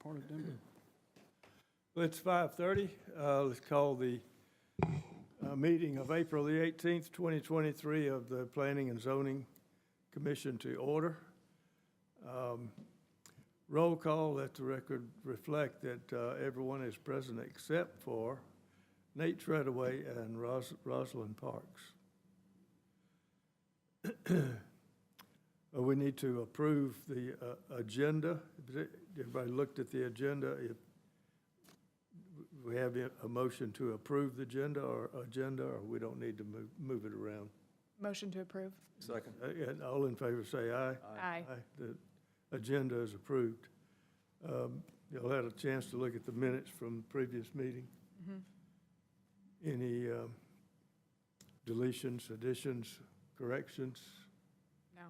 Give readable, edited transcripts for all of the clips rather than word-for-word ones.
part of Denver. Well, it's 5:30. Let's call the meeting of April the 18th, 2023 of the Planning and Zoning Commission to order. Roll call, let the record reflect that everyone is present except for Nate Treadaway and Rosalind Parks. We need to approve the agenda. Everybody looked at the agenda. If we have a motion to approve the agenda, or we don't need to move it around. Motion to approve. Second. And all in favor say aye. Aye. The agenda is approved. You'll have a chance to look at the minutes from the previous meeting. Any deletions, additions, corrections? No.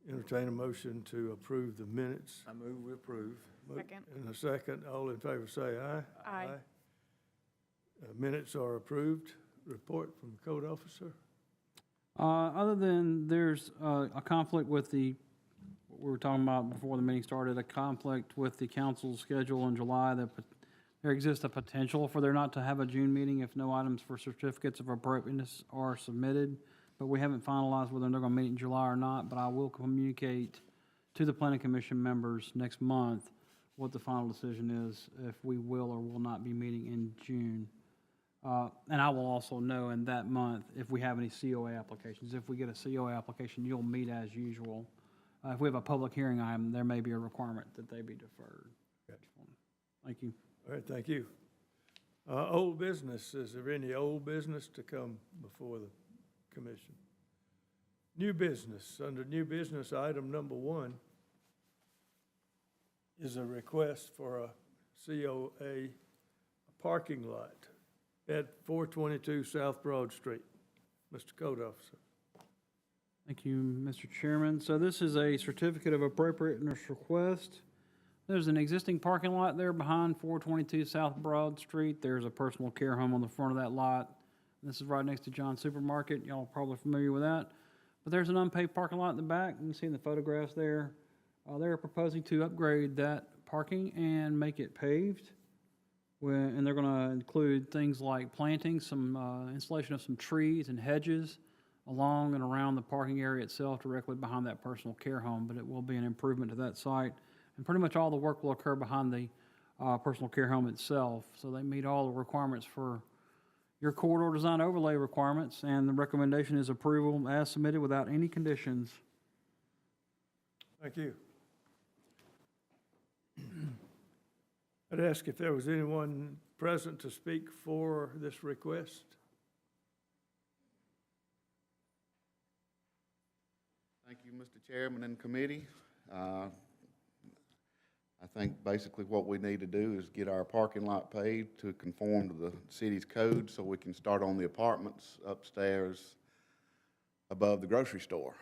Entertain a motion to approve the minutes. I move we approve. Second. In a second, all in favor say aye. Aye. Minutes are approved. Report from the code officer. Other than there's a conflict with what we were talking about before the meeting started, a conflict with the council's schedule in July, that there exists a potential for there not to have a June meeting if no items for certificates of appropriateness are submitted. But we haven't finalized whether they're going to meet in July or not, but I will communicate to the planning commission members next month what the final decision is, if we will or will not be meeting in June. And I will also know in that month if we have any COA applications. If we get a COA application, you'll meet as usual. If we have a public hearing item, there may be a requirement that they be deferred. Thank you. All right, thank you. Old business, is there any old business to come before the commission? New business, under new business, item number 1 is a request for a COA parking lot at 422 South Broad Street. Mr. Code Officer. Thank you, Mr. Chairman. So this is a certificate of appropriateness request. There's an existing parking lot there behind 422 South Broad Street. There's a personal care home on the front of that lot. This is right next to John's Supermarket. Y'all are probably familiar with that. But there's an unpaved parking lot in the back. You can see in the photographs there. They're proposing to upgrade that parking and make it paved. And they're going to include things like planting, some installation of some trees and hedges along and around the parking area itself, directly behind that personal care home. But it will be an improvement to that site. And pretty much all the work will occur behind the personal care home itself. So they meet all the requirements for your corridor design overlay requirements, and the recommendation is approval as submitted without any conditions. Thank you. I'd ask if there was anyone present to speak for this request. Thank you, Mr. Chairman and committee. I think basically what we need to do is get our parking lot paved to conform to the city's code so we can start on the apartments upstairs above the grocery store.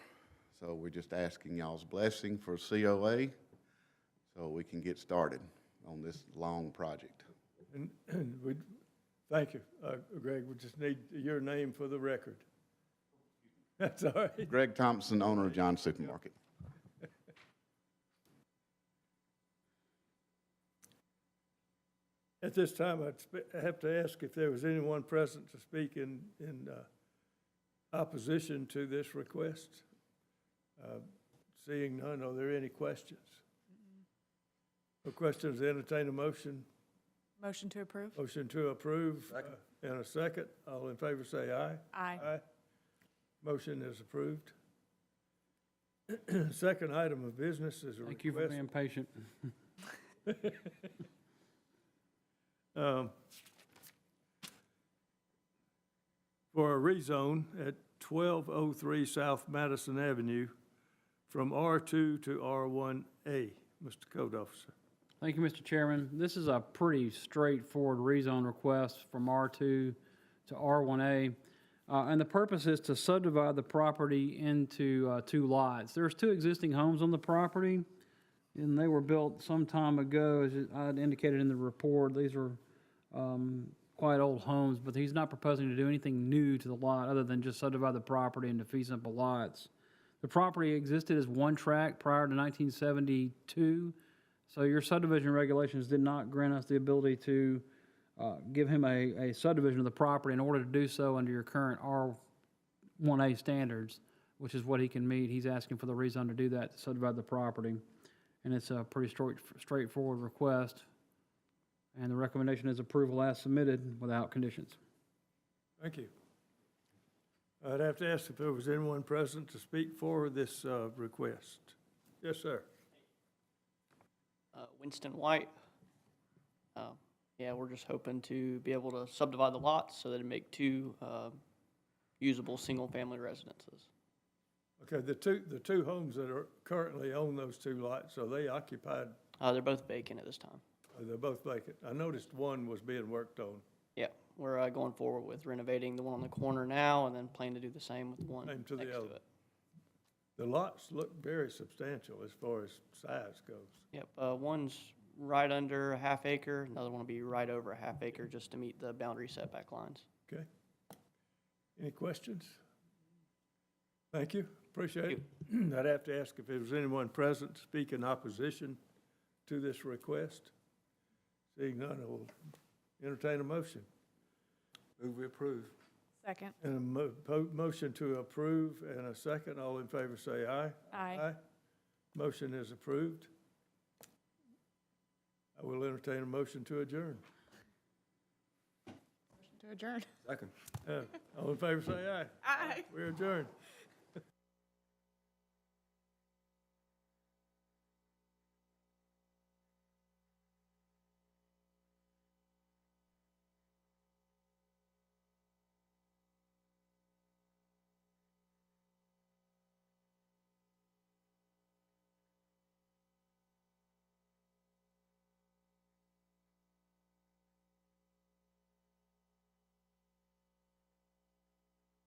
So we're just asking y'all's blessing for COA so we can get started on this long project. And we, thank you, Greg. We just need your name for the record. That's all right. Greg Thompson, owner of John's Supermarket. At this time, I have to ask if there was anyone present to speak in opposition to this request. Seeing none, are there any questions? No questions, entertain a motion. Motion to approve. Motion to approve. Second. In a second. All in favor say aye. Aye. Aye. Motion is approved. Second item of business is a Thank you for request. being patient. For a rezone at 1203 South Madison Avenue from R2 to R1A. Mr. Code Officer. Thank you, Mr. Chairman. This is a pretty straightforward rezone request from R2 to R1A. And the purpose is to subdivide the property into 2 lots. There's 2 existing homes on the property, and they were built some time ago, as I had indicated in the report. These are quite old homes, but he's not proposing to do anything new to the lot other than just subdivide the property into fee simple lots. The property existed as one tract prior to 1972. So your subdivision regulations did not grant us the ability to give him a subdivision of the property in order to do so under your current R1A standards, which is what he can meet. He's asking for the rezone to do that, to subdivide the property. And it's a pretty straightforward request. And the recommendation is approval as submitted without conditions. Thank you. I'd have to ask if there was anyone present to speak for this request. Yes, sir. Winston White. Yeah, we're just hoping to be able to subdivide the lots so that it make two usable single-family residences. Okay, the two homes that are currently on those two lots, are they occupied? They're both vacant at this time. They're both vacant. I noticed one was being worked on. Yeah, we're going forward with renovating the one on the corner now and then plan to do the same with the one Same next to to the other. it. The lots look very substantial as far as size goes. Yep, one's right under a half acre, another one will be right over a half acre just to meet the boundary setback lines. Okay? Any questions? Thank you, appreciate it. I'd have to ask if there was anyone present to speak in opposition to this request. Seeing none, I will entertain a motion. Move we approve. Second. And a motion to approve and a second. All in favor say aye. Aye. Motion is approved. I will entertain a motion to adjourn. Motion to adjourn. Second. All in favor say aye. Aye. We're adjourned.